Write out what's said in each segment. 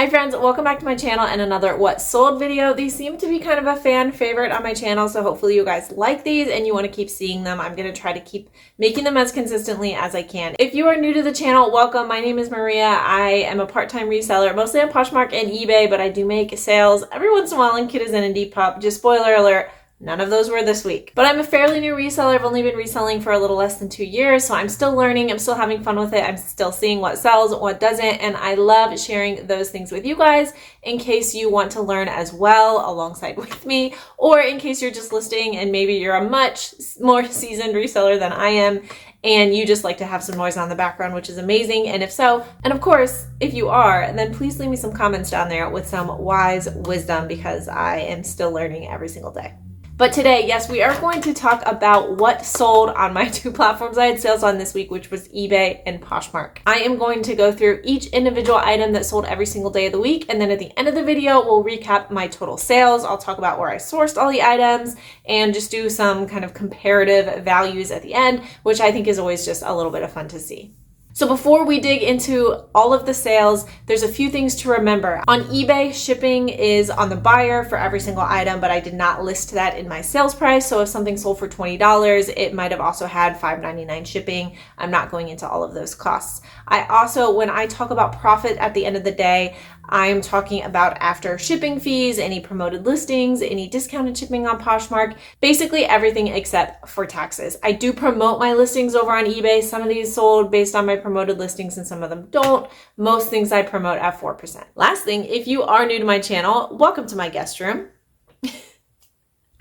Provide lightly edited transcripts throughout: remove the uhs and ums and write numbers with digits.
Hi friends, welcome back to my channel and another what sold video. These seem to be kind of a fan favorite on my channel, so hopefully you guys like these and you want to keep seeing them. I'm going to try to keep making them as consistently as I can. If you are new to the channel, welcome. My name is Maria. I am a part-time reseller, mostly on Poshmark and eBay, but I do make sales every once in a while in Kiddas and Depop. Just spoiler alert, none of those were this week. But I'm a fairly new reseller. I've only been reselling for a little less than 2 years, so I'm still learning. I'm still having fun with it. I'm still seeing what sells, what doesn't, and I love sharing those things with you guys in case you want to learn as well alongside with me, or in case you're just listing and maybe you're a much more seasoned reseller than I am and you just like to have some noise on the background, which is amazing. And if so, and of course, if you are, then please leave me some comments down there with some wise wisdom because I am still learning every single day. But today, yes, we are going to talk about what sold on my two platforms I had sales on this week, which was eBay and Poshmark. I am going to go through each individual item that sold every single day of the week. And then at the end of the video, we'll recap my total sales. I'll talk about where I sourced all the items and just do some kind of comparative values at the end, which I think is always just a little bit of fun to see. So before we dig into all of the sales, there's a few things to remember. On eBay, shipping is on the buyer for every single item, but I did not list that in my sales price. So if something sold for $20, it might have also had $5.99 shipping. I'm not going into all of those costs. I also, when I talk about profit at the end of the day, I'm talking about after shipping fees, any promoted listings, any discounted shipping on Poshmark, basically everything except for taxes. I do promote my listings over on eBay. Some of these sold based on my promoted listings and some of them don't. Most things I promote at 4%. Last thing, if you are new to my channel, welcome to my guest room.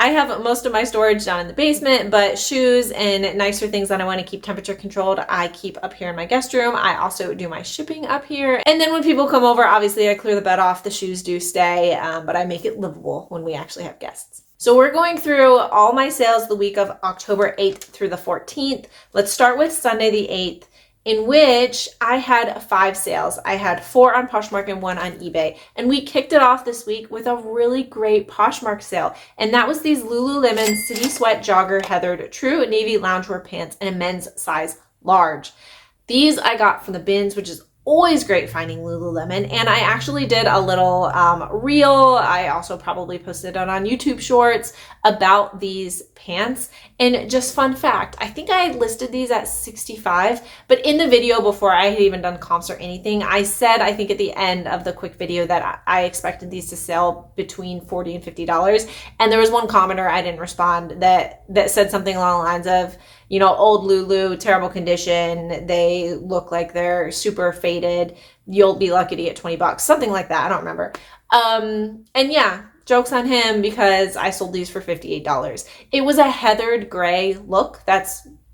I have most of my storage down in the basement, but shoes and nicer things that I want to keep temperature controlled, I keep up here in my guest room. I also do my shipping up here. And then when people come over, obviously I clear the bed off, the shoes do stay, but I make it livable when we actually have guests. So we're going through all my sales the week of October 8th through the 14th. Let's start with Sunday the 8th. In which I had 5 sales. I had 4 on Poshmark and 1 on eBay. And we kicked it off this week with a really great Poshmark sale. And that was these Lululemon City Sweat Jogger Heathered True Navy Loungewear Pants in a men's size large. These I got from the bins, which is always great finding Lululemon. And I actually did a little reel. I also probably posted it on YouTube Shorts about these pants. And just fun fact, I think I listed these at $65, but in the video before I had even done comps or anything, I said, I think at the end of the quick video that I expected these to sell between $40 and $50. And there was one commenter, I didn't respond, that said something along the lines of, you know, old Lulu, terrible condition. They look like they're super faded. You'll be lucky to get 20 bucks, something like that. I don't remember. And yeah, joke's on him because I sold these for $58. It was a heathered gray look.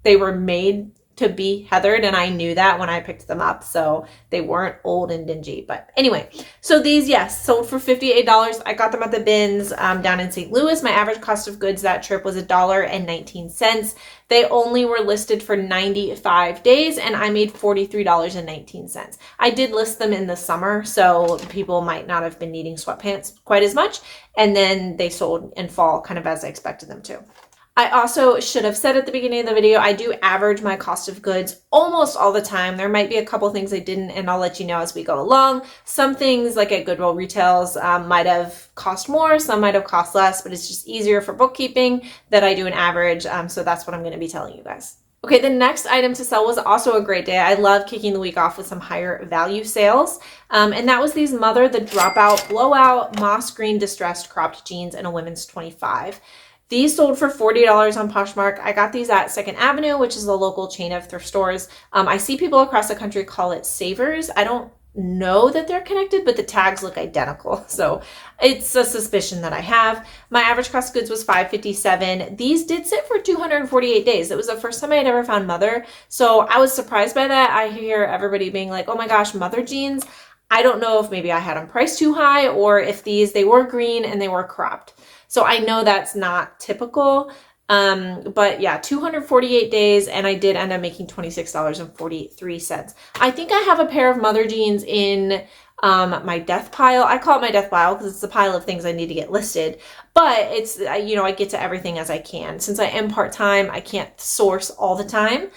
They were made to be heathered, and I knew that when I picked them up, so they weren't old and dingy. But anyway, so these, yes, sold for $58. I got them at the bins down in St. Louis. My average cost of goods that trip was $1.19. They only were listed for 95 days, and I made $43.19. I did list them in the summer, so people might not have been needing sweatpants quite as much, and then they sold in fall kind of as I expected them to. I also should have said at the beginning of the video, I do average my cost of goods almost all the time. There might be a couple things I didn't, and I'll let you know as we go along. Some things like at Goodwill retails might have cost more, some might have cost less, but it's just easier for bookkeeping that I do an average. So that's what I'm going to be telling you guys. Okay, the next item to sell was also a great day. I love kicking the week off with some higher value sales. And that was these Mother the Dropout Blowout Moss Green Distressed Cropped Jeans in a women's 25. These sold for $40 on Poshmark. I got these at 2nd Avenue, which is a local chain of thrift stores. I see people across the country call it Savers. I don't know that they're connected, but the tags look identical. So it's a suspicion that I have. My average cost of goods was $5.57. These did sit for 248 days. It was the first time I had ever found Mother. So I was surprised by that. I hear everybody being like, oh my gosh, Mother jeans. I don't know if maybe I had them priced too high or if they were green and they were cropped. So I know that's not typical, but yeah, 248 days, and I did end up making $26.43. I think I have a pair of Mother jeans in my death pile. I call it my death pile because it's a pile of things I need to get listed, but it's, you know, I get to everything as I can. Since I am part-time, I can't source all the time.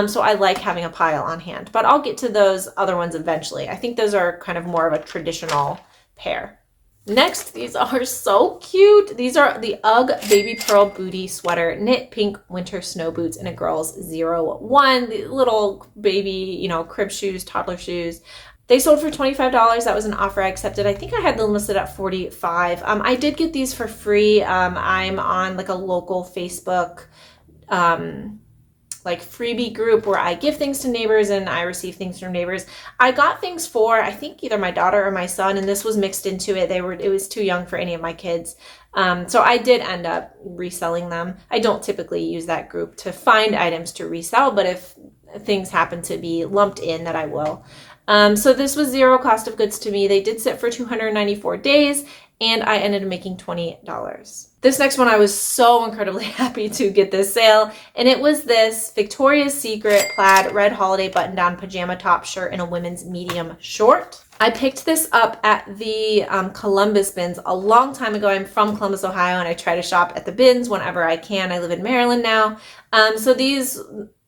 So I like having a pile on hand, but I'll get to those other ones eventually. I think those are kind of more of a traditional pair. Next, these are so cute. These are the UGG Baby Pearl Booty Sweater Knit Pink Winter Snow Boots in a girl's 01. The little baby, you know, crib shoes, toddler shoes. They sold for $25. That was an offer I accepted. I think I had them listed at $45. I did get these for free. I'm on like a local Facebook like freebie group where I give things to neighbors and I receive things from neighbors. I got things for, I think, either my daughter or my son, and this was mixed into it. It was too young for any of my kids. So I did end up reselling them. I don't typically use that group to find items to resell, but if things happen to be lumped in, that I will. So this was zero cost of goods to me. They did sit for 294 days and I ended up making $20. This next one, I was so incredibly happy to get this sale, and it was this Victoria's Secret plaid red holiday button-down pajama top shirt in a women's medium short. I picked this up at the Columbus bins a long time ago. I'm from Columbus, Ohio, and I try to shop at the bins whenever I can. I live in Maryland now. So these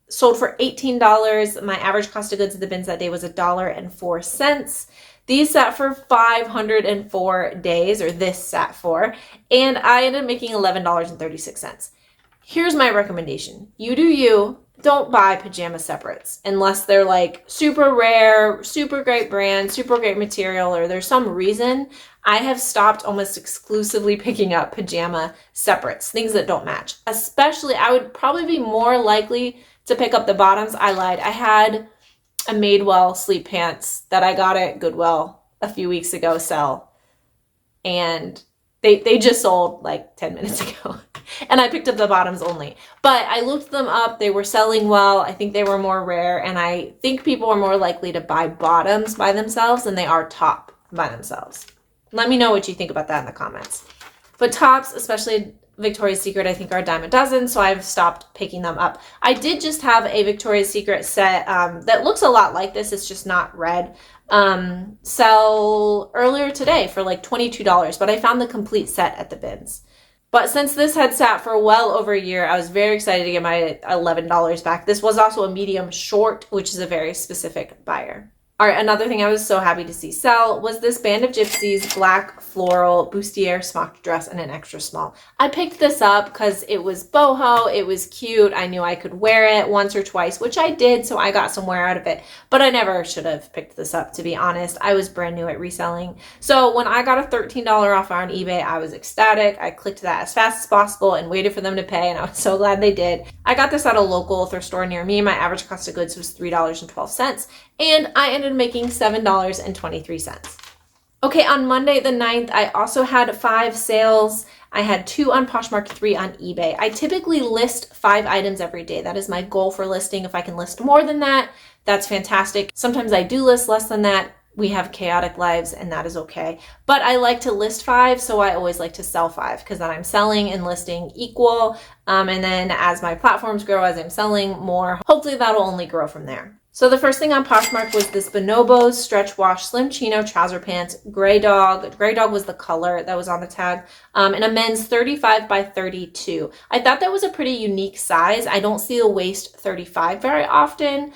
sold for $18. My average cost of goods at the bins that day was $1.04. These sat for 504 days, or this sat for, and I ended up making $11.36. Here's my recommendation. You do you. Don't buy pajama separates unless they're like super rare, super great brand, super great material, or there's some reason. I have stopped almost exclusively picking up pajama separates, things that don't match. Especially, I would probably be more likely to pick up the bottoms. I lied. I had a Madewell sleep pants that I got at Goodwill a few weeks ago sell, and they just sold like 10 minutes ago. And I picked up the bottoms only, but I looked them up. They were selling well. I think they were more rare, and I think people are more likely to buy bottoms by themselves than they are top by themselves. Let me know what you think about that in the comments. But tops, especially Victoria's Secret, I think are a dime a dozen, so I've stopped picking them up. I did just have a Victoria's Secret set that looks a lot like this. It's just not red. Sell earlier today for like $22, but I found the complete set at the bins. But since this had sat for well over a year, I was very excited to get my $11 back. This was also a medium short, which is a very specific buyer. All right, another thing I was so happy to see sell was this Band of Gypsies black floral bustier smocked dress in an extra small. I picked this up because it was boho, it was cute, I knew I could wear it once or twice, which I did, so I got some wear out of it. But I never should have picked this up, to be honest. I was brand new at reselling. So when I got a $13 offer on eBay, I was ecstatic. I clicked that as fast as possible and waited for them to pay, and I was so glad they did. I got this at a local thrift store near me. My average cost of goods was $3.12. And I ended up making $7.23. Okay, on Monday the 9th, I also had 5 sales. I had 2 on Poshmark, 3 on eBay. I typically list 5 items every day. That is my goal for listing. If I can list more than that, that's fantastic. Sometimes I do list less than that. We have chaotic lives, and that is okay. But I like to list 5, so I always like to sell 5 because then I'm selling and listing equal. And then as my platforms grow, as I'm selling more, hopefully that'll only grow from there. So the first thing on Poshmark was this Bonobos Stretch Wash Slim Chino Trouser Pants, Gray Dog. Gray Dog was the color that was on the tag, and a men's 35 by 32. I thought that was a pretty unique size. I don't see the waist 35 very often,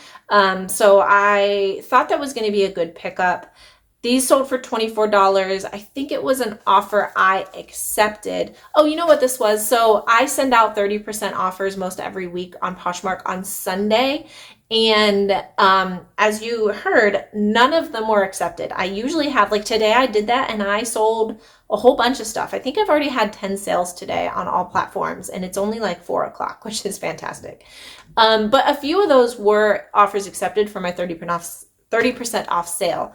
so I thought that was going to be a good pickup. These sold for $24. I think it was an offer I accepted. Oh, you know what this was? So I send out 30% offers most every week on Poshmark on Sunday. And as you heard, none of them were accepted. I usually have, like today I did that and I sold a whole bunch of stuff. I think I've already had 10 sales today on all platforms, and it's only like 4 o'clock, which is fantastic. But a few of those were offers accepted for my 30% off sale.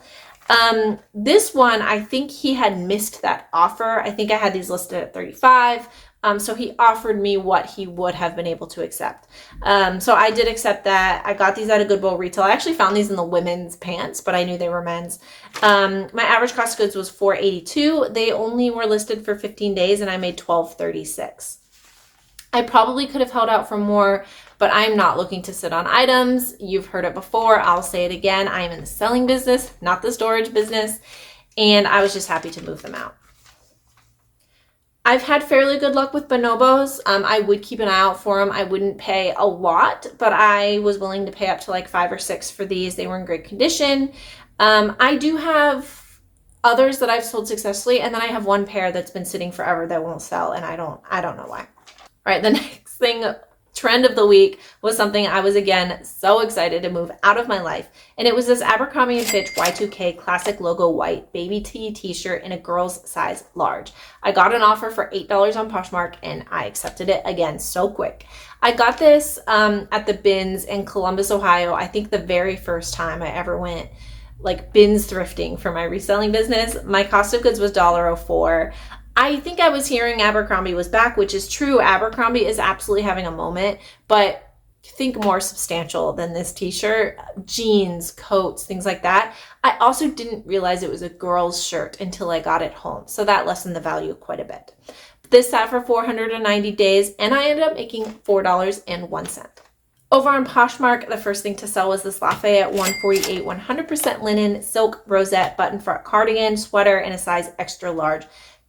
This one, I think he had missed that offer. I think I had these listed at 35. So he offered me what he would have been able to accept. So I did accept that. I got these at a Goodwill retail. I actually found these in the women's pants, but I knew they were men's. My average cost of goods was $4.82. They only were listed for 15 days and I made $12.36. I probably could have held out for more, but I'm not looking to sit on items. You've heard it before. I'll say it again. I am in the selling business, not the storage business. And I was just happy to move them out. I've had fairly good luck with bonobos. I would keep an eye out for them. I wouldn't pay a lot, but I was willing to pay up to like 5 or 6 for these. They were in great condition. I do have others that I've sold successfully, and then I have one pair that's been sitting forever that won't sell, and I don't know why. All right, the next thing, trend of the week, was something I was again so excited to move out of my life, and it was this Abercrombie & Fitch Y2K classic logo white baby tee t-shirt in a girl's size large. I got an offer for $8 on Poshmark, and I accepted it again so quick. I got this at the bins in Columbus, Ohio. I think the very first time I ever went like bins thrifting for my reselling business. My cost of goods was $1.04. I think I was hearing Abercrombie was back, which is true. Abercrombie is absolutely having a moment, but think more substantial than this t-shirt. Jeans, coats, things like that. I also didn't realize it was a girl's shirt until I got it home, so that lessened the value quite a bit. This sat for 490 days, and I ended up making $4.01. Over on Poshmark, the first thing to sell was this Lafayette 148 100% linen silk rosette button front cardigan sweater in a size extra large.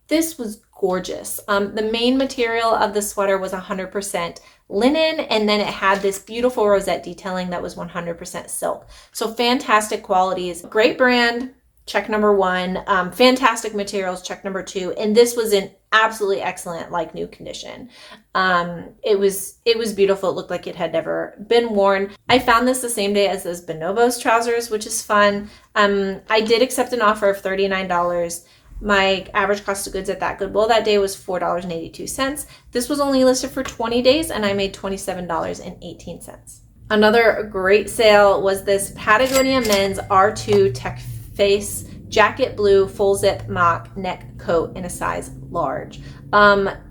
This was gorgeous. The main material of the sweater was 100% linen, and then it had this beautiful rosette detailing that was 100% silk. So fantastic qualities, great brand, check number 1, fantastic materials, check number 2, and this was in absolutely excellent, like new condition. It was beautiful. It looked like it had never been worn. I found this the same day as those bonobos trousers, which is fun. I did accept an offer of $39. My average cost of goods at that Goodwill that day was $4.82. This was only listed for 20 days, and I made $27.18. Another great sale was this Patagonia Men's R2 Tech Face jacket blue full zip mock neck coat in a size large.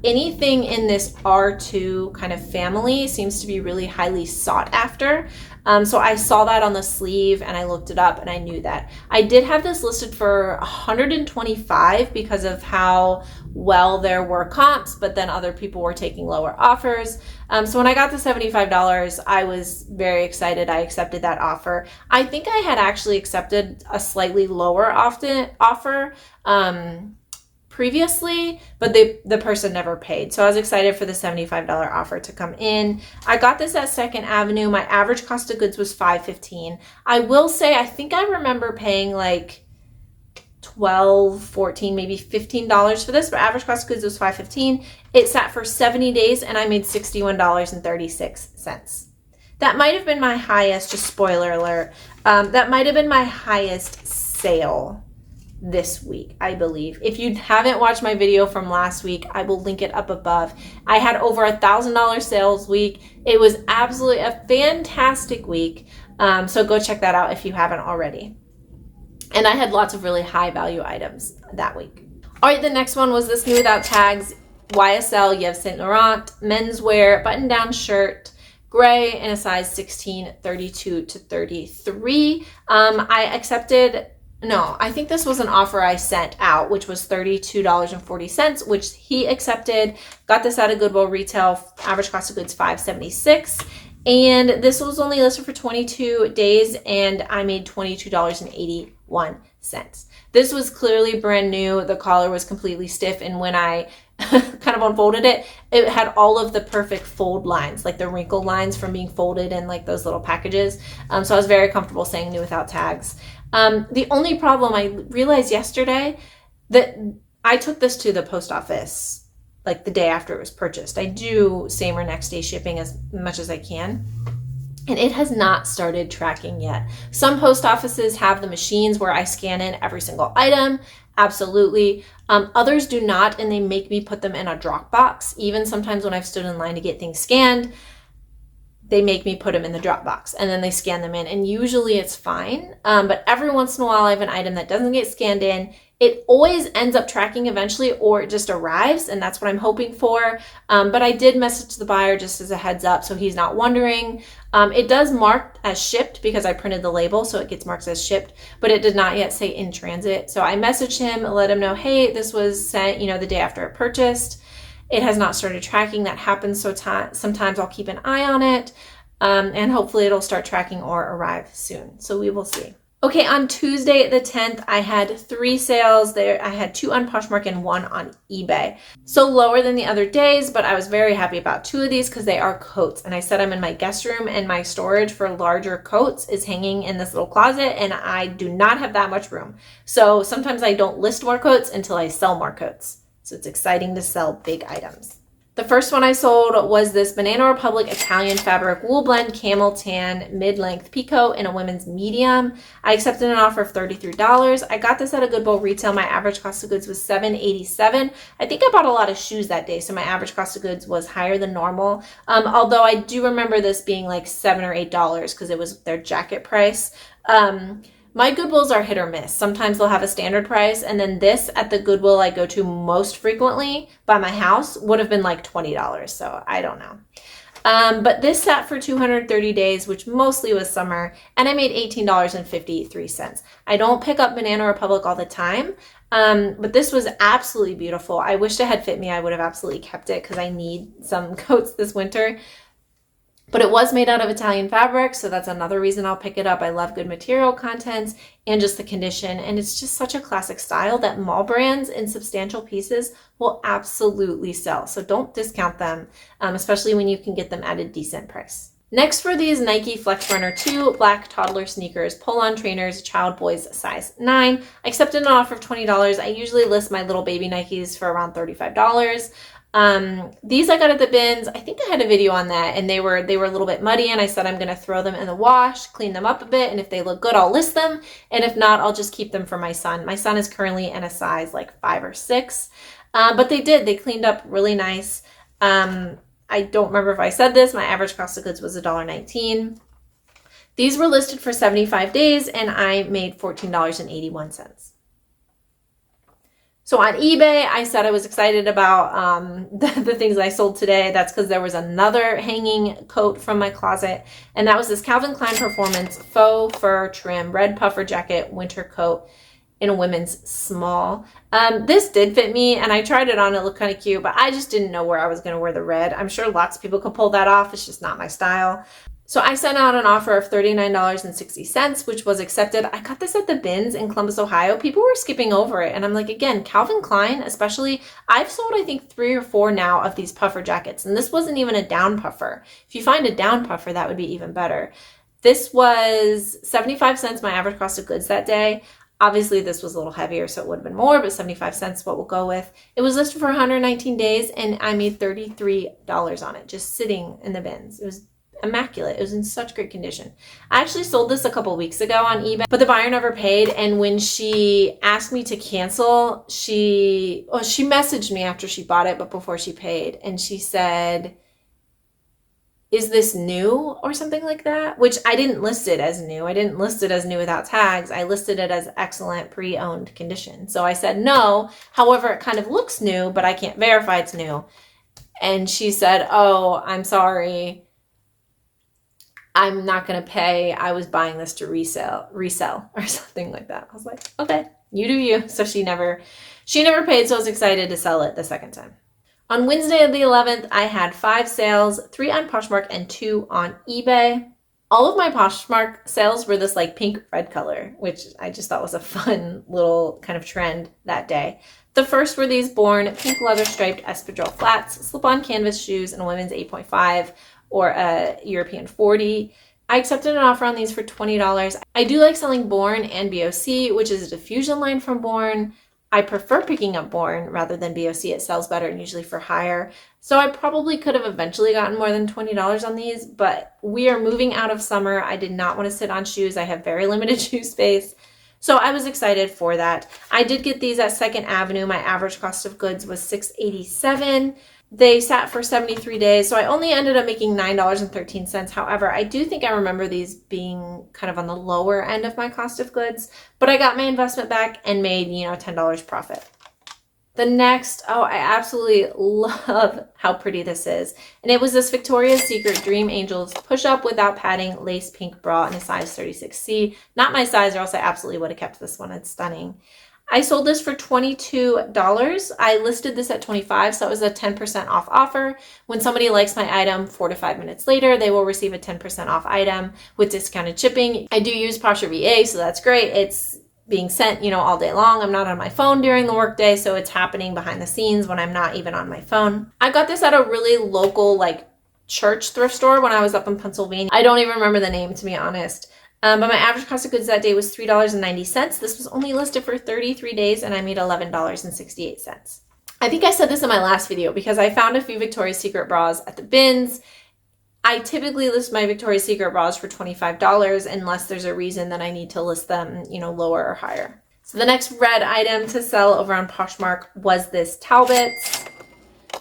Anything in this R2 kind of family seems to be really highly sought after. So I saw that on the sleeve and I looked it up and I knew that. I did have this listed for $125 because of how well there were comps, but then other people were taking lower offers. So when I got the $75, I was very excited. I accepted that offer. I think I had actually accepted a slightly lower offer previously, but the person never paid. So I was excited for the $75 offer to come in. I got this at 2nd Avenue. My average cost of goods was $5.15. I will say, I think I remember paying like $12, $14, maybe $15 for this, but average cost of goods was $5.15. It sat for 70 days and I made $61.36. That might have been my highest, just spoiler alert, that might have been my highest sale this week, I believe. If you haven't watched my video from last week, I will link it up above. I had over $1,000 sales week. It was absolutely a fantastic week. So go check that out if you haven't already. And I had lots of really high value items that week. All right, the next one was this new without tags YSL Yves Saint Laurent menswear button down shirt, gray in a size 16, 32 to 33. I accepted, no, I think this was an offer I sent out, which was $32.40, which he accepted. Got this at a Goodwill retail, average cost of goods $5.76. And this was only listed for 22 days and I made $22.81. This was clearly brand new. The collar was completely stiff, and when I kind of unfolded it, it had all of the perfect fold lines, like the wrinkle lines from being folded in like those little packages. So I was very comfortable saying new without tags. The only problem I realized yesterday that I took this to the post office like the day after it was purchased. I do same or next day shipping as much as I can. And it has not started tracking yet. Some post offices have the machines where I scan in every single item. Absolutely. Others do not, and they make me put them in a drop box. Even sometimes when I've stood in line to get things scanned, they make me put them in the drop box and then they scan them in, and usually it's fine. But every once in a while I have an item that doesn't get scanned in. It always ends up tracking eventually, or it just arrives, and that's what I'm hoping for. But I did message the buyer just as a heads up so he's not wondering. It does mark as shipped because I printed the label, so it gets marked as shipped, but it did not yet say in transit. So I messaged him, let him know, hey, this was sent, the day after it purchased. It has not started tracking. That happens, so sometimes I'll keep an eye on it, and hopefully it'll start tracking or arrive soon. So we will see. Okay, on Tuesday the 10th, I had 3 sales there. I had 2 on Poshmark and 1 on eBay. So lower than the other days, but I was very happy about 2 of these because they are coats. And I said I'm in my guest room, and my storage for larger coats is hanging in this little closet, and I do not have that much room. So sometimes I don't list more coats until I sell more coats. So it's exciting to sell big items. The first one I sold was this Banana Republic Italian fabric wool blend camel tan mid-length peacoat in a women's medium. I accepted an offer of $33. I got this at a Goodwill retail. My average cost of goods was $7.87. I think I bought a lot of shoes that day, so my average cost of goods was higher than normal. Although I do remember this being like $7 or $8 because it was their jacket price. My Goodwills are hit or miss. Sometimes they'll have a standard price, and then this at the Goodwill I go to most frequently by my house would have been like $20, so I don't know. But this sat for 230 days, which mostly was summer, and I made $18.53. I don't pick up Banana Republic all the time, but this was absolutely beautiful. I wish it had fit me. I would have absolutely kept it because I need some coats this winter. But it was made out of Italian fabric, so that's another reason I'll pick it up. I love good material contents and just the condition. And it's just such a classic style that mall brands in substantial pieces will absolutely sell. So don't discount them, especially when you can get them at a decent price. Next were these Nike Flex Runner 2 black toddler sneakers, pull-on trainers, child boys size 9. I accepted an offer of $20. I usually list my little baby Nikes for around $35. These I got at the bins. I think I had a video on that, and they were a little bit muddy, and I said I'm going to throw them in the wash, clean them up a bit, and if they look good, I'll list them, and if not, I'll just keep them for my son. My son is currently in a size like 5 or 6, but they cleaned up really nice. I don't remember if I said this. My average cost of goods was $1.19. These were listed for 75 days, and I made $14.81. So on eBay, I said I was excited about the things I sold today. That's because there was another hanging coat from my closet, and that was this Calvin Klein Performance faux fur trim red puffer jacket winter coat in a women's small. This did fit me, and I tried it on. It looked kind of cute, but I just didn't know where I was going to wear the red. I'm sure lots of people could pull that off. It's just not my style. So I sent out an offer of $39.60, which was accepted. I got this at the bins in Columbus, Ohio. People were skipping over it. And I'm like, again, Calvin Klein, especially, I've sold, I think, 3 or 4 now of these puffer jackets. And this wasn't even a down puffer. If you find a down puffer, that would be even better. This was 75 cents, my average cost of goods that day. Obviously, this was a little heavier, so it would have been more, but 75 cents is what we'll go with. It was listed for 119 days, and I made $33 on it, just sitting in the bins. It was immaculate. It was in such great condition. I actually sold this a couple weeks ago on eBay, but the buyer never paid. And when she asked me to cancel, she messaged me after she bought it, but before she paid. And she said, "Is this new?" or something like that, which I didn't list it as new. I didn't list it as new without tags. I listed it as excellent pre-owned condition. So I said no. However, it kind of looks new, but I can't verify it's new. And she said, "Oh, I'm sorry. I'm not going to pay. I was buying this to resell or something like that." I was like, okay, you do you. So she never paid. So I was excited to sell it the second time. On Wednesday of the 11th, I had 5 sales, 3 on Poshmark and 2 on eBay. All of my Poshmark sales were this like pink red color, which I just thought was a fun little kind of trend that day. The first were these Born pink leather striped espadrille flats, slip-on canvas shoes, and a women's 8.5 or a European 40. I accepted an offer on these for $20. I do like selling Born and BOC, which is a diffusion line from Born. I prefer picking up Born rather than BOC. It sells better and usually for higher. So I probably could have eventually gotten more than $20 on these, but we are moving out of summer. I did not want to sit on shoes. I have very limited shoe space. So I was excited for that. I did get these at 2nd Avenue. My average cost of goods was $6.87. They sat for 73 days, so I only ended up making $9.13. However, I do think I remember these being kind of on the lower end of my cost of goods, but I got my investment back and made, $10 profit. The next, I absolutely love how pretty this is. And it was this Victoria's Secret Dream Angels push-up without padding lace pink bra in a size 36C. Not my size, or else I absolutely would have kept this one. It's stunning. I sold this for $22. I listed this at $25, so it was a 10% off offer. When somebody likes my item 4 to 5 minutes later, they will receive a 10% off item with discounted shipping. I do use Poshmark VA, so that's great. It's being sent, all day long. I'm not on my phone during the workday, so it's happening behind the scenes when I'm not even on my phone. I got this at a really local, church thrift store when I was up in Pennsylvania. I don't even remember the name, to be honest. But my average cost of goods that day was $3.90. This was only listed for 33 days and I made $11.68. I think I said this in my last video because I found a few Victoria's Secret bras at the bins. I typically list my Victoria's Secret bras for $25 unless there's a reason that I need to list them, lower or higher. So the next red item to sell over on Poshmark was this Talbot's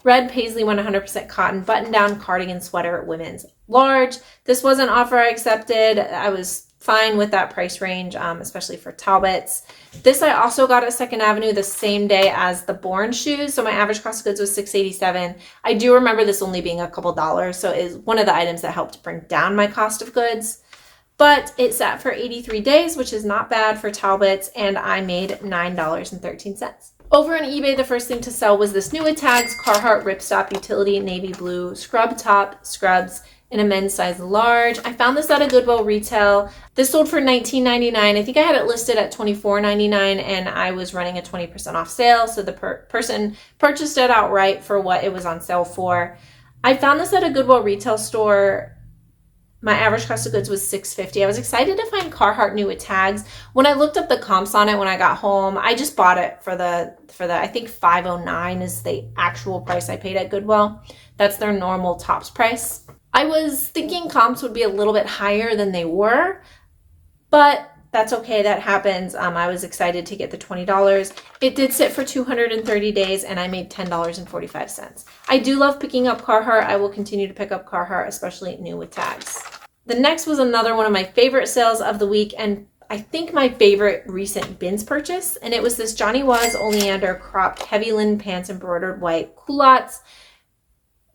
red paisley 100% cotton button-down cardigan sweater, women's large. This was an offer I accepted. I was fine with that price range, especially for Talbot's. This I also got at 2nd Avenue the same day as the Bourne shoes. So my average cost of goods was $6.87. I do remember this only being a couple dollars, so it is one of the items that helped bring down my cost of goods. But it sat for 83 days, which is not bad for Talbot's, and I made $9.13. Over on eBay, the first thing to sell was this new Tags Carhartt Ripstop Utility Navy Blue Scrub Top Scrubs in a men's size large. I found this at a Goodwill retail. This sold for $19.99. I think I had it listed at $24.99 and I was running a 20% off sale. So the person purchased it outright for what it was on sale for. I found this at a Goodwill retail store. My average cost of goods was $6.50. I was excited to find Carhartt new with tags. When I looked up the comps on it when I got home, I just bought it for the I think $5.09 is the actual price I paid at Goodwill. That's their normal tops price. I was thinking comps would be a little bit higher than they were, but that's okay. That happens. I was excited to get the $20. It did sit for 230 days and I made $10.45. I do love picking up Carhartt. I will continue to pick up Carhartt, especially new with tags. The next was another one of my favorite sales of the week and I think my favorite recent bins purchase. And it was this Johnny Was Oleander cropped heavy linen pants embroidered white culottes.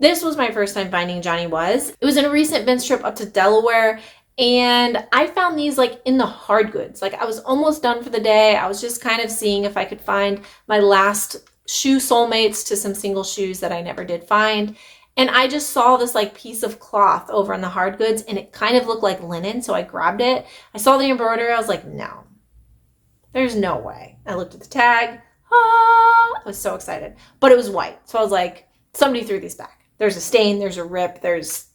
This was my first time finding Johnny Was. It was in a recent bins trip up to Delaware. And I found these in the hard goods. I was almost done for the day. I was just kind of seeing if I could find my last shoe soulmates to some single shoes that I never did find. And I just saw this piece of cloth over in the hard goods and it kind of looked like linen. So I grabbed it. I saw the embroidery. I was like, no, there's no way. I looked at the tag. I was so excited, but it was white. So I was like, somebody threw these back. There's a stain, there's a rip, there's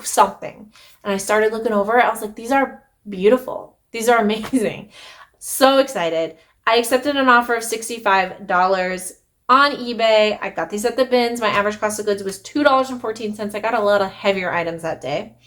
something. And I started looking over it. I was like, these are beautiful. These are amazing. So excited. I accepted an offer of $65 on eBay. I got these at the bins. My average cost of goods was $2.14. I got a lot of heavier items that day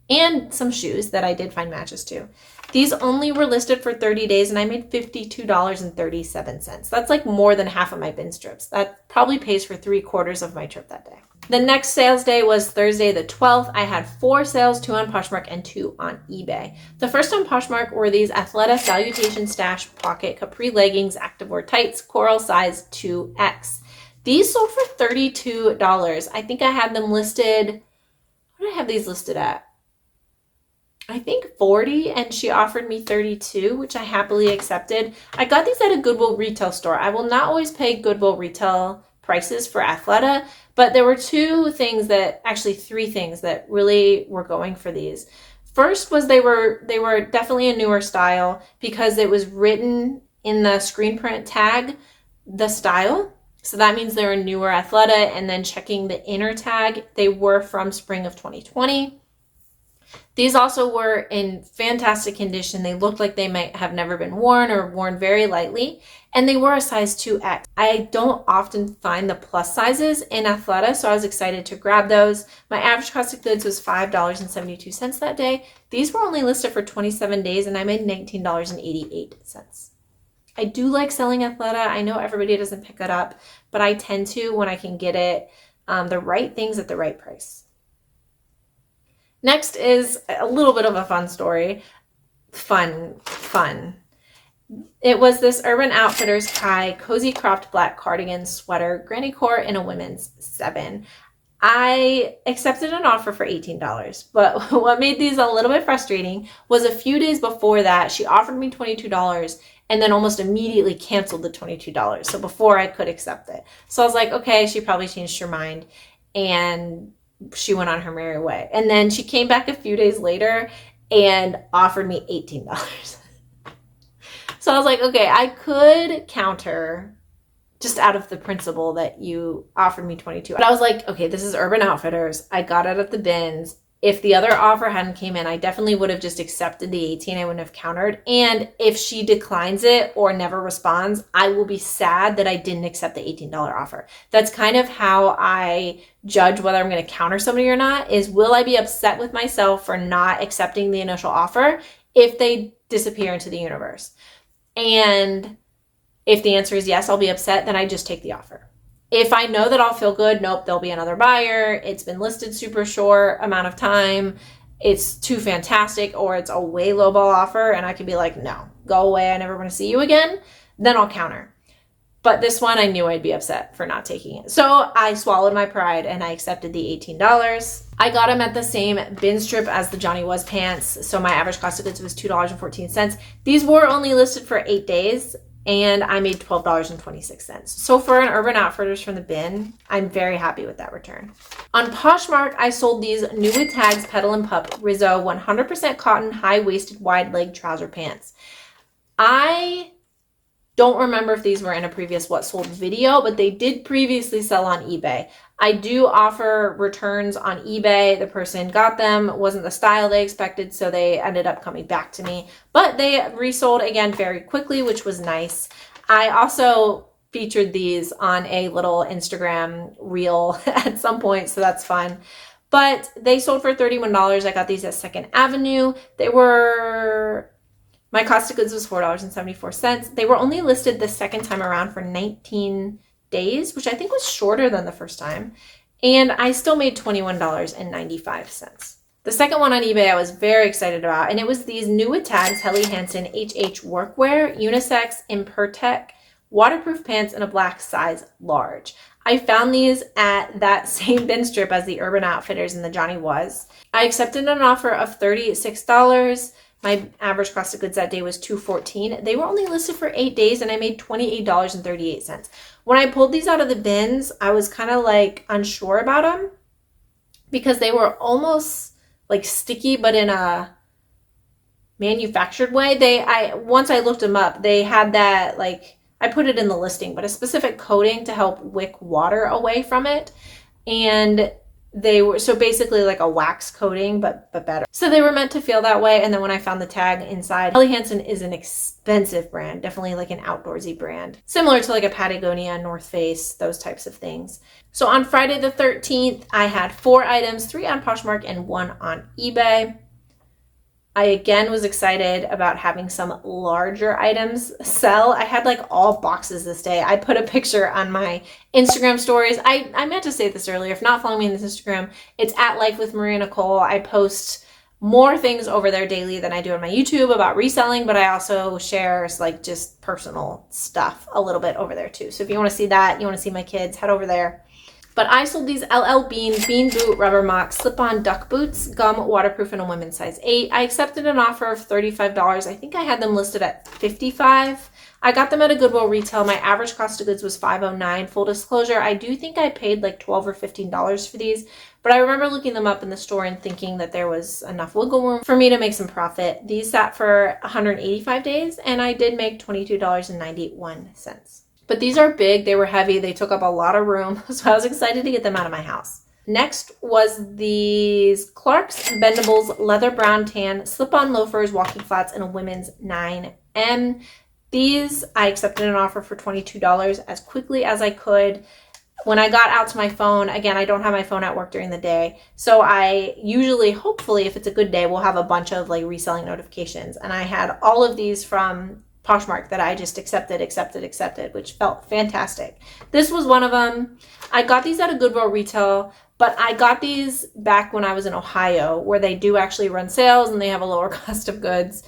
and some shoes that I did find matches to. These only were listed for 30 days and I made $52.37. That's more than half of my bin strips. That probably pays for 3/4 of my trip that day. The next sales day was Thursday the 12th. I had 4 sales, 2 on Poshmark and 2 on eBay. The first on Poshmark were these Athleta Salutation Stash Pocket Capri Leggings Activewear Tights, Coral Size 2X. These sold for $32. I think I had them listed, what did I have these listed at? I think 40 and she offered me 32, which I happily accepted. I got these at a Goodwill retail store. I will not always pay Goodwill retail prices for Athleta, but there were 3 things that really were going for these. First was they were definitely a newer style because it was written in the screen print tag, the style. So that means they're a newer Athleta, and then checking the inner tag, they were from spring of 2020. These also were in fantastic condition. They looked like they might have never been worn or worn very lightly, and they were a size 2X. I don't often find the plus sizes in Athleta, so I was excited to grab those. My average cost of goods was $5.72 that day. These were only listed for 27 days, and I made $19.88. I do like selling Athleta. I know everybody doesn't pick it up, but I tend to when I can get it, the right things at the right price. Next is a little bit of a fun story. Fun. It was this Urban Outfitters Kai Cozy Cropped Black Cardigan Sweater Granny Core in a women's 7. I accepted an offer for $18, but what made these a little bit frustrating was a few days before that, she offered me $22 and then almost immediately canceled the $22. So before I could accept it. So I was like, okay, she probably changed her mind, and she went on her merry way. And then she came back a few days later and offered me $18. So I was like, okay, I could counter just out of the principle that you offered me 22. But I was like, okay, this is Urban Outfitters. I got it at the bins. If the other offer hadn't came in, I definitely would have just accepted the 18. I wouldn't have countered. And if she declines it or never responds, I will be sad that I didn't accept the $18 offer. That's kind of how I judge whether I'm going to counter somebody or not, is will I be upset with myself for not accepting the initial offer if they disappear into the universe? And if the answer is yes, I'll be upset, then I just take the offer. If I know that I'll feel good, nope, there'll be another buyer. It's been listed super short amount of time. It's too fantastic, or it's a way low ball offer and I could be like, no, go away. I never want to see you again. Then I'll counter. But this one, I knew I'd be upset for not taking it. So I swallowed my pride and I accepted the $18. I got them at the same bin strip as the Johnny Was pants. So my average cost of goods was $2.14. These were only listed for 8 days. And I made $12.26. So for an Urban Outfitters from the bin, I'm very happy with that return. On Poshmark, I sold these New With Tags Petal and Pup Rizzo 100% cotton high-waisted wide leg trouser pants. I don't remember if these were in a previous What Sold video, but they did previously sell on eBay. I do offer returns on eBay. The person got them, wasn't the style they expected, so they ended up coming back to me. But they resold again very quickly, which was nice. I also featured these on a little Instagram reel at some point, so that's fun. But they sold for $31. I got these at 2nd Avenue. My cost of goods was $4.74. They were only listed the second time around for 19 days, which I think was shorter than the first time. And I still made $21.95. The second one on eBay I was very excited about, and it was these New With Tags Helly Hansen HH Workwear Unisex Impertech waterproof pants in a black size large. I found these at that same bin strip as the Urban Outfitters and the Johnny Was. I accepted an offer of $36. My average cost of goods that day was $2.14. They were only listed for 8 days and I made $28.38. When I pulled these out of the bins, I was kind of like unsure about them because they were almost like sticky, but in a manufactured way. Once I looked them up, they had that, like, I put it in the listing, but a specific coating to help wick water away from it. And they were so basically like a wax coating, but better. So they were meant to feel that way. And then when I found the tag inside, Helly Hansen is an expensive brand, definitely like an outdoorsy brand, similar to like a Patagonia, North Face, those types of things. So on Friday the 13th, I had 4 items, 3 on Poshmark and 1 on eBay. I again was excited about having some larger items sell. I had like all boxes this day. I put a picture on my Instagram stories. I meant to say this earlier. If not following me on this Instagram, it's at Life with MariaNicole. I post more things over there daily than I do on my YouTube about reselling, but I also share like just personal stuff a little bit over there too. So if you want to see that, you want to see my kids, head over there. But I sold these LL Bean Bean Boot Rubber Mock Slip-On Duck Boots, gum, waterproof, in a women's size 8. I accepted an offer of $35. I think I had them listed at $55. I got them at a Goodwill retail. My average cost of goods was $5.09. Full disclosure, I do think I paid like $12 or $15 for these, but I remember looking them up in the store and thinking that there was enough wiggle room for me to make some profit. These sat for 185 days, and I did make $22.91. But these are big, they were heavy, they took up a lot of room, so I was excited to get them out of my house. Next was these Clarks Bendables Leather Brown Tan Slip-On Loafers Walking Flats in a women's 9M. These, I accepted an offer for $22 as quickly as I could. When I got out to my phone, again, I don't have my phone at work during the day, so I usually, hopefully, if it's a good day, will have a bunch of like reselling notifications. And I had all of these from Poshmark that I just accepted, which felt fantastic. This was one of them. I got these at a Goodwill retail, but I got these back when I was in Ohio, where they do actually run sales and they have a lower cost of goods,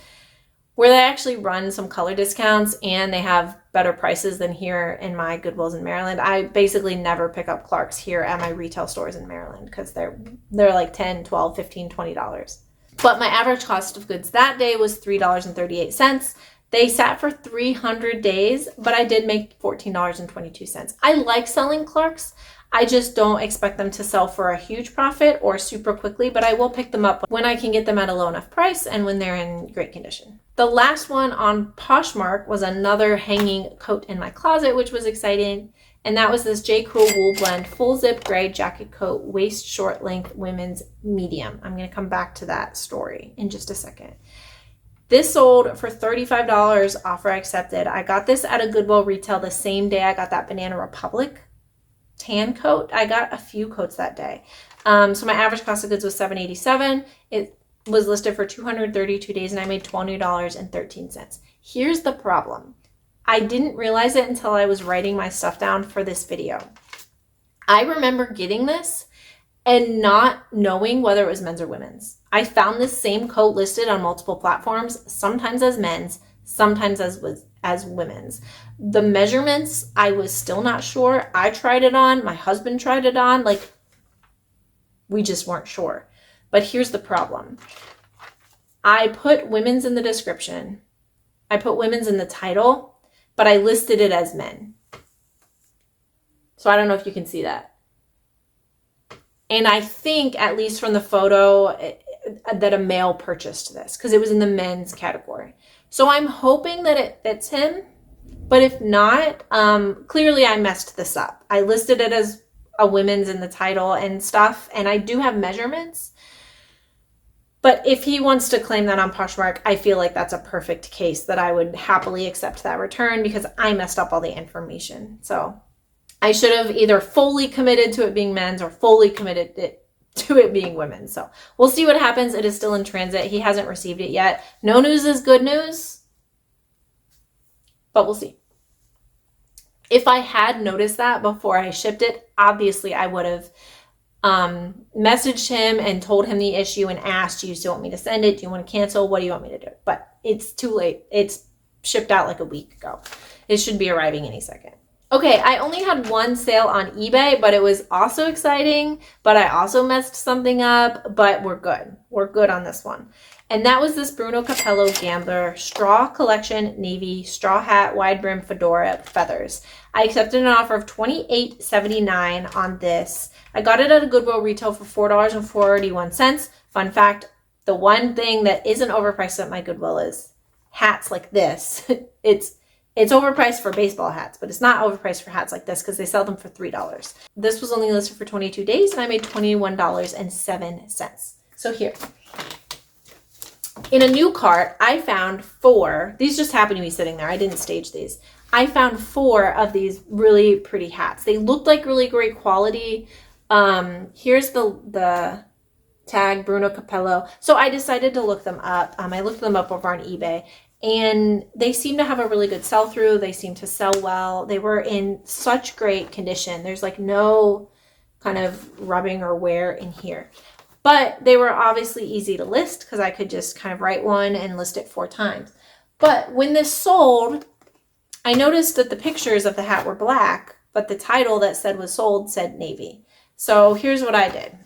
where they actually run some color discounts and they have better prices than here in my Goodwills in Maryland. I basically never pick up Clarks here at my retail stores in Maryland because they're like $10, $12, $15, $20. But my average cost of goods that day was $3.38. They sat for 300 days, but I did make $14.22. I like selling Clarks. I just don't expect them to sell for a huge profit or super quickly, but I will pick them up when I can get them at a low enough price and when they're in great condition. The last one on Poshmark was another hanging coat in my closet, which was exciting. And that was this J. Crew wool blend, full zip gray jacket coat, waist short length, women's medium. I'm going to come back to that story in just a second. This sold for $35, offer accepted. I got this at a Goodwill retail the same day I got that Banana Republic tan coat. I got a few coats that day. So my average cost of goods was $7.87. It was listed for 232 days and I made $20.13. Here's the problem. I didn't realize it until I was writing my stuff down for this video. I remember getting this and not knowing whether it was men's or women's. I found this same coat listed on multiple platforms, sometimes as men's, sometimes as women's. The measurements, I was still not sure. I tried it on, my husband tried it on, like we just weren't sure. But here's the problem. I put women's in the description. I put women's in the title, but I listed it as men. So I don't know if you can see that. And I think, at least from the photo, that a male purchased this because it was in the men's category. So I'm hoping that it fits him. But if not, clearly I messed this up. I listed it as a women's in the title and stuff, and I do have measurements. But if he wants to claim that on Poshmark, I feel like that's a perfect case that I would happily accept that return because I messed up all the information. So I should have either fully committed to it being men's or fully committed to it being women's. So we'll see what happens. It is still in transit. He hasn't received it yet. No news is good news, but we'll see. If I had noticed that before I shipped it, obviously I would have messaged him and told him the issue and asked, do you still want me to send it? Do you want to cancel? What do you want me to do? But it's too late. It's shipped out like a week ago. It should be arriving any second. Okay, I only had one sale on eBay, but it was also exciting, but I also messed something up, but we're good. We're good on this one. And that was this Bruno Capello Gambler Straw Collection Navy Straw Hat Wide Brim Fedora Feathers. I accepted an offer of $28.79 on this. I got it at a Goodwill retail for $4.41. Fun fact, the one thing that isn't overpriced at my Goodwill is hats like this. It's overpriced for baseball hats, but it's not overpriced for hats like this because they sell them for $3. This was only listed for 22 days and I made $21.07. So here. In a new cart, I found 4. These just happened to be sitting there. I didn't stage these. I found 4 of these really pretty hats. They looked like really great quality. Here's the tag, Bruno Capello. So I decided to look them up. I looked them up over on eBay. And they seem to have a really good sell-through. They seem to sell well. They were in such great condition. There's like no kind of rubbing or wear in here. But they were obviously easy to list because I could just kind of write one and list it 4 times. But when this sold, I noticed that the pictures of the hat were black, but the title that said was sold said navy. So here's what I did.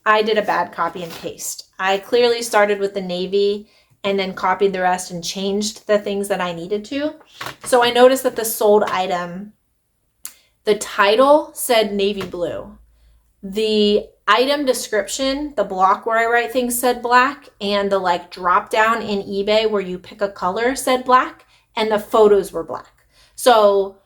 I did a bad copy and paste. I clearly started with the navy and then copied the rest and changed the things that I needed to. So I noticed that the sold item, the title said navy blue. The item description, the block where I write things said black, and the like drop down in eBay where you pick a color said black, and the photos were black. So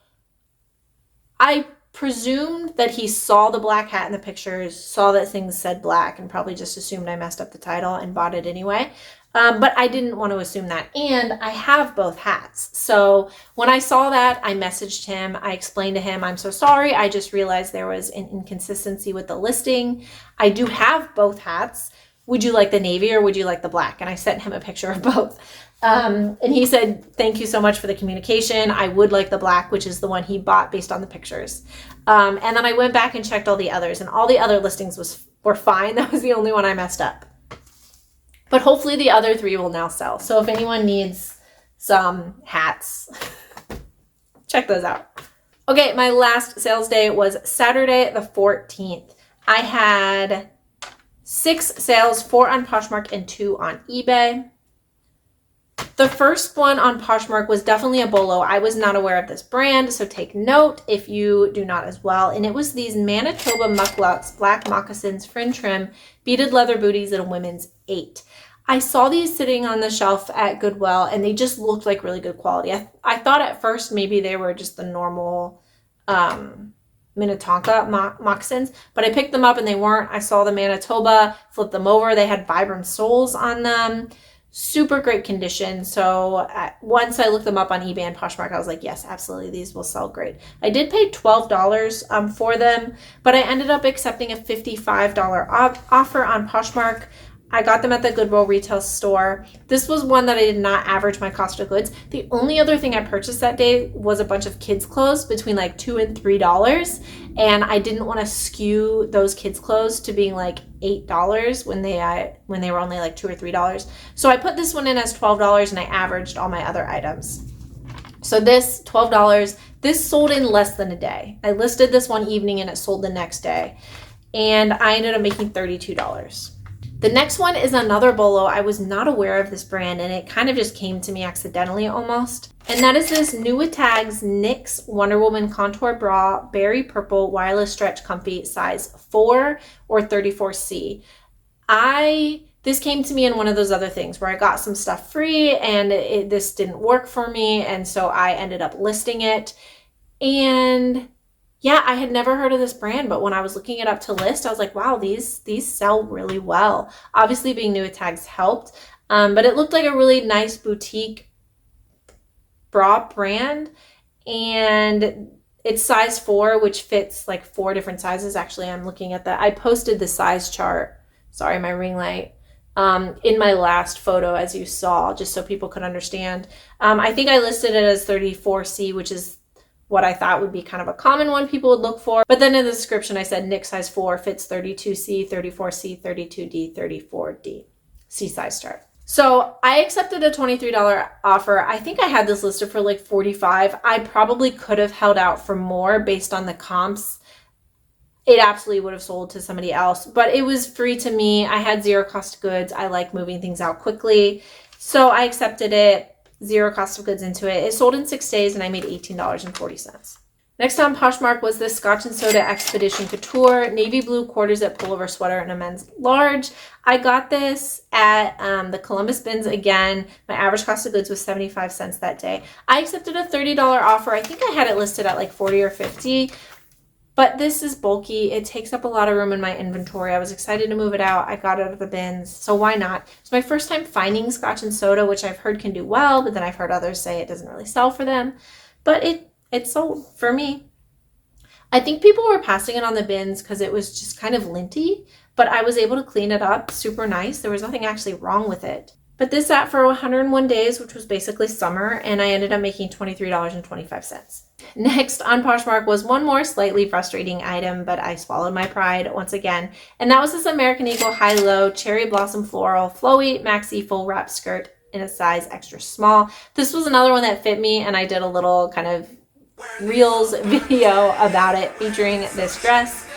I presumed that he saw the black hat in the pictures, saw that things said black, and probably just assumed I messed up the title and bought it anyway. But I didn't want to assume that. And I have both hats. So when I saw that, I messaged him. I explained to him, I'm so sorry. I just realized there was an inconsistency with the listing. I do have both hats. Would you like the navy or would you like the black? And I sent him a picture of both. And he said, thank you so much for the communication. I would like the black, which is the one he bought based on the pictures. And then I went back and checked all the others, and all the other listings were fine. That was the only one I messed up. But hopefully the other 3 will now sell. So if anyone needs some hats, check those out. Okay, my last sales day was Saturday the 14th. I had 6 sales, 4 on Poshmark and 2 on eBay. The first one on Poshmark was definitely a bolo. I was not aware of this brand, so take note if you do not as well. And it was these Manitoba Mucklucks black moccasins, fringe trim, beaded leather booties in a women's 8. I saw these sitting on the shelf at Goodwill, and they just looked like really good quality. I thought at first maybe they were just the normal Minnetonka moccasins, but I picked them up and they weren't. I saw the Manitoba, flipped them over. They had Vibram soles on them. Super great condition. So once I looked them up on eBay and Poshmark, I was like, yes, absolutely, these will sell great. I did pay $12 for them, but I ended up accepting a $55 offer on Poshmark. I got them at the Goodwill retail store. This was one that I did not average my cost of goods. The only other thing I purchased that day was a bunch of kids' clothes between like $2 and $3. And I didn't want to skew those kids' clothes to being like $8 when they were only like $2 or $3. So I put this one in as $12 and I averaged all my other items. So this $12, this sold in less than a day. I listed this one evening and it sold the next day. And I ended up making $32. The next one is another bolo. I was not aware of this brand and it kind of just came to me accidentally almost. And that is this New Tags NYX Wonder Woman Contour Bra, Berry Purple, Wireless Stretch Comfy, size 4 or 34C. This came to me in one of those other things where I got some stuff free and this didn't work for me. And so I ended up listing it. And yeah, I had never heard of this brand, but when I was looking it up to list, I was like, wow, these sell really well. Obviously being New Tags helped, but it looked like a really nice boutique bra brand, and it's size 4, which fits like 4 different sizes. Actually, I'm looking at that. I posted the size chart, sorry, my ring light, in my last photo, as you saw, just so people could understand. I think I listed it as 34C, which is what I thought would be kind of a common one people would look for. But then in the description, I said NYX size 4 fits 32C, 34C, 32D, 34D. See size chart. So I accepted a $23 offer. I think I had this listed for like $45. I probably could have held out for more based on the comps. It absolutely would have sold to somebody else, but it was free to me. I had zero cost of goods. I like moving things out quickly. So I accepted it. Zero cost of goods into it. It sold in 6 days and I made $18.40. Next on Poshmark was this Scotch and Soda Expedition Couture navy blue quarter zip pullover sweater in a men's large. I got this at the Columbus bins again. My average cost of goods was 75 cents that day. I accepted a $30 offer. I think I had it listed at like 40 or 50. But this is bulky. It takes up a lot of room in my inventory. I was excited to move it out. I got it out of the bins, so why not? It's my first time finding Scotch and Soda, which I've heard can do well, but then I've heard others say it doesn't really sell for them. But it sold for me. I think people were passing it on the bins because it was just kind of linty, but I was able to clean it up super nice. There was nothing actually wrong with it. But this sat for 101 days, which was basically summer, and I ended up making $23.25. Next on Poshmark was one more slightly frustrating item, but I swallowed my pride once again. And that was this American Eagle high-low cherry blossom floral flowy maxi full wrap skirt in a size extra small. This was another one that fit me, and I did a little kind of Reels video about it featuring this dress.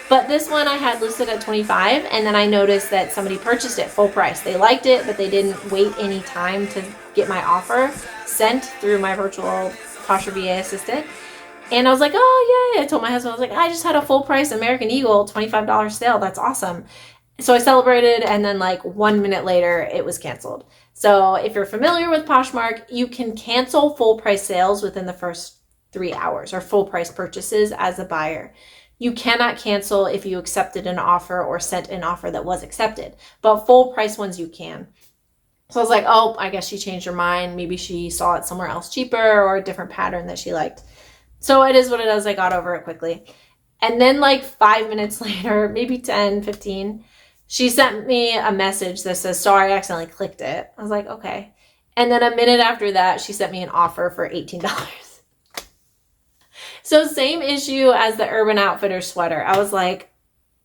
But this one I had listed at $25, and then I noticed that somebody purchased it full price. They liked it, but they didn't wait any time to get my offer sent through my virtual Posher VA assistant. And I was like, oh yeah, I told my husband, I was like, I just had a full price American Eagle $25 sale. That's awesome. So I celebrated, and then like 1 minute later, it was canceled. So if you're familiar with Poshmark, you can cancel full price sales within the first 3 hours, or full price purchases as a buyer. You cannot cancel if you accepted an offer or sent an offer that was accepted, but full price ones you can. So I was like, oh, I guess she changed her mind. Maybe she saw it somewhere else cheaper or a different pattern that she liked. So it is what it is. I got over it quickly. And then like 5 minutes later, maybe 10, 15, she sent me a message that says, sorry, I accidentally clicked it. I was like, okay. And then a minute after that, she sent me an offer for $18. So same issue as the Urban Outfitters sweater. I was like,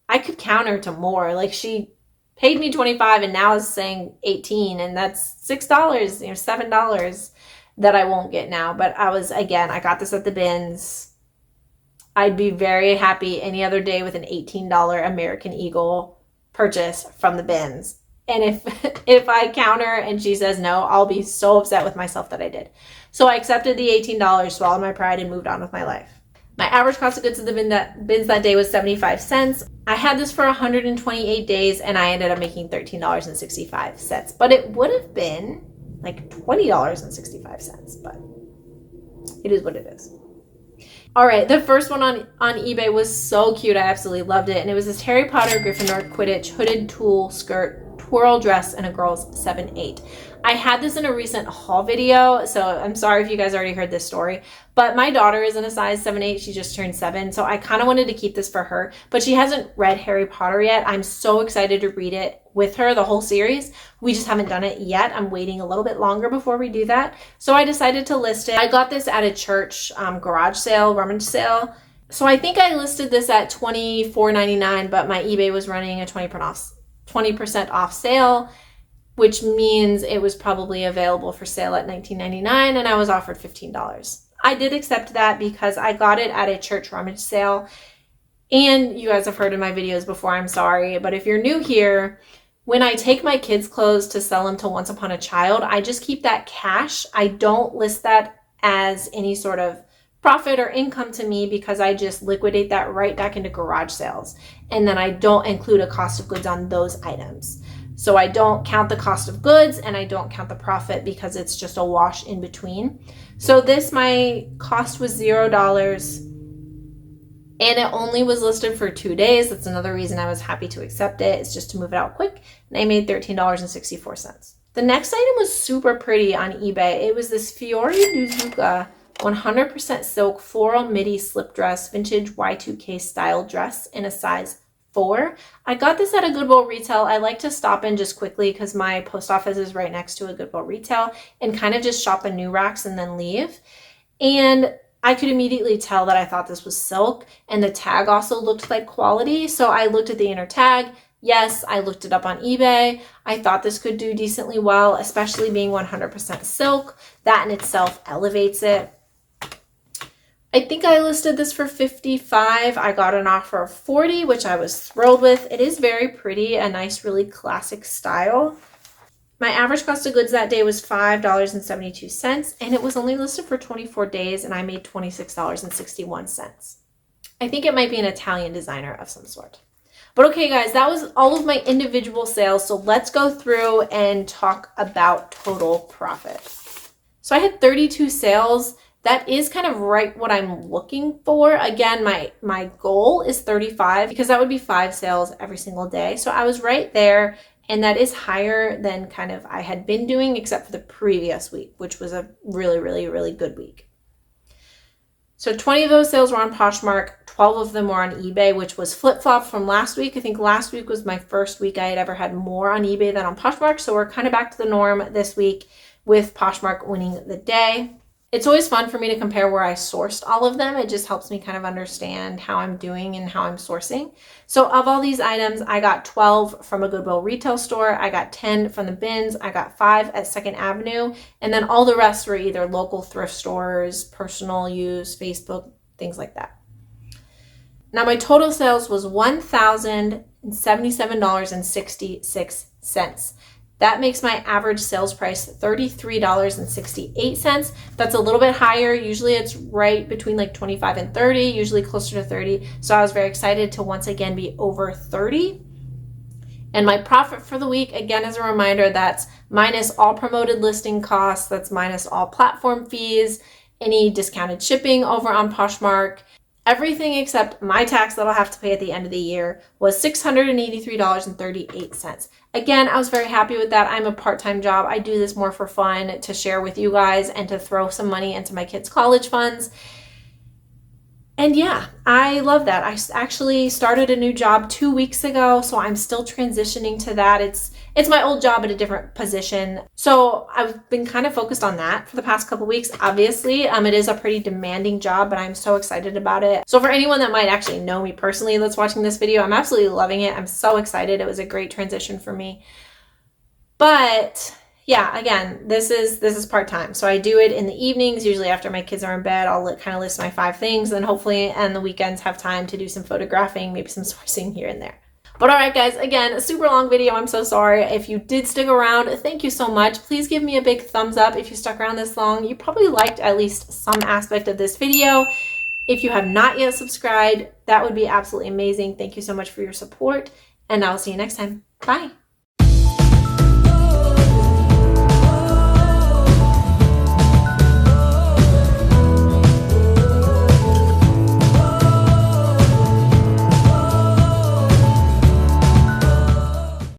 I could counter to more. Like, she paid me $25 and now is saying $18, and that's $6, $7 that I won't get now. But I got this at the bins. I'd be very happy any other day with an $18 American Eagle purchase from the bins. And if I counter and she says no, I'll be so upset with myself that I did. So I accepted the $18, swallowed my pride, and moved on with my life. My average cost of goods in the bins that day was 75 cents. I had this for 128 days and I ended up making $13.65. But it would have been like $20.65, but it is what it is. All right, the first one on eBay was so cute. I absolutely loved it. And it was this Harry Potter Gryffindor Quidditch hooded tulle skirt twirl dress in a girl's 7/8. I had this in a recent haul video, so I'm sorry if you guys already heard this story, but my daughter is in a size 7/8. She just turned 7, so I kind of wanted to keep this for her, but she hasn't read Harry Potter yet. I'm so excited to read it with her, the whole series. We just haven't done it yet. I'm waiting a little bit longer before we do that, so I decided to list it. I got this at a church garage sale, rummage sale. So I think I listed this at $24.99, but my eBay was running a 20% off sale, which means it was probably available for sale at $19.99, and I was offered $15. I did accept that because I got it at a church rummage sale. And you guys have heard in my videos before, I'm sorry, but if you're new here, when I take my kids' clothes to sell them to Once Upon a Child, I just keep that cash. I don't list that as any sort of profit or income to me because I just liquidate that right back into garage sales. And then I don't include a cost of goods on those items. So I don't count the cost of goods and I don't count the profit because it's just a wash in between. So this, my cost was $0 and it only was listed for 2 days. That's another reason I was happy to accept it. It's just to move it out quick. And I made $13.64. The next item was super pretty on eBay. It was this Fiore Duzuka 100% silk floral midi slip dress, vintage Y2K style dress in a size 4. I got this at a Goodwill retail. I like to stop in just quickly because my post office is right next to a Goodwill retail and kind of just shop in new racks and then leave. And I could immediately tell that I thought this was silk, and the tag also looked like quality. So I looked at the inner tag. Yes, I looked it up on eBay. I thought this could do decently well, especially being 100% silk. That in itself elevates it. I think I listed this for $55. I got an offer of $40, which I was thrilled with. It is very pretty, a nice, really classic style. My average cost of goods that day was $5.72, and it was only listed for 24 days, and I made $26.61. I think it might be an Italian designer of some sort. But okay, guys, that was all of my individual sales, so let's go through and talk about total profit. So I had 32 sales. That is kind of right what I'm looking for. Again, my goal is 35 because that would be 5 sales every single day. So I was right there, and that is higher than kind of I had been doing except for the previous week, which was a really, really, really good week. So 20 of those sales were on Poshmark, 12 of them were on eBay, which was flip-flop from last week. I think last week was my first week I had ever had more on eBay than on Poshmark. So we're kind of back to the norm this week with Poshmark winning the day. It's always fun for me to compare where I sourced all of them. It just helps me kind of understand how I'm doing and how I'm sourcing. So of all these items, I got 12 from a Goodwill retail store. I got 10 from the bins. I got 5 at 2nd Avenue. And then all the rest were either local thrift stores, personal use, Facebook, things like that. Now my total sales was $1,077.66. That makes my average sales price $33.68. That's a little bit higher. Usually it's right between like 25 and 30, usually closer to 30. So I was very excited to once again be over 30. And my profit for the week, again, as a reminder, that's minus all promoted listing costs. That's minus all platform fees, any discounted shipping over on Poshmark. Everything except my tax that I'll have to pay at the end of the year was $683.38. Again, I was very happy with that. I'm a part-time job. I do this more for fun, to share with you guys and to throw some money into my kids' college funds. And yeah, I love that. I actually started a new job 2 weeks ago, so I'm still transitioning to that. It's my old job at a different position. So I've been kind of focused on that for the past couple weeks. Obviously, it is a pretty demanding job, but I'm so excited about it. So for anyone that might actually know me personally that's watching this video, I'm absolutely loving it. I'm so excited. It was a great transition for me. But yeah, again, this is part-time. So I do it in the evenings, usually after my kids are in bed. I'll kind of list my 5 things, and hopefully on the weekends have time to do some photographing, maybe some sourcing here and there. But But all right, guys, again, a super long video. I'm so sorry. If you did stick around, thank you so much. Please give me a big thumbs up if you stuck around this long. You probably liked at least some aspect of this video. If you have not yet subscribed, that would be absolutely amazing. Thank you so much for your support, and I'll see you next time. Bye.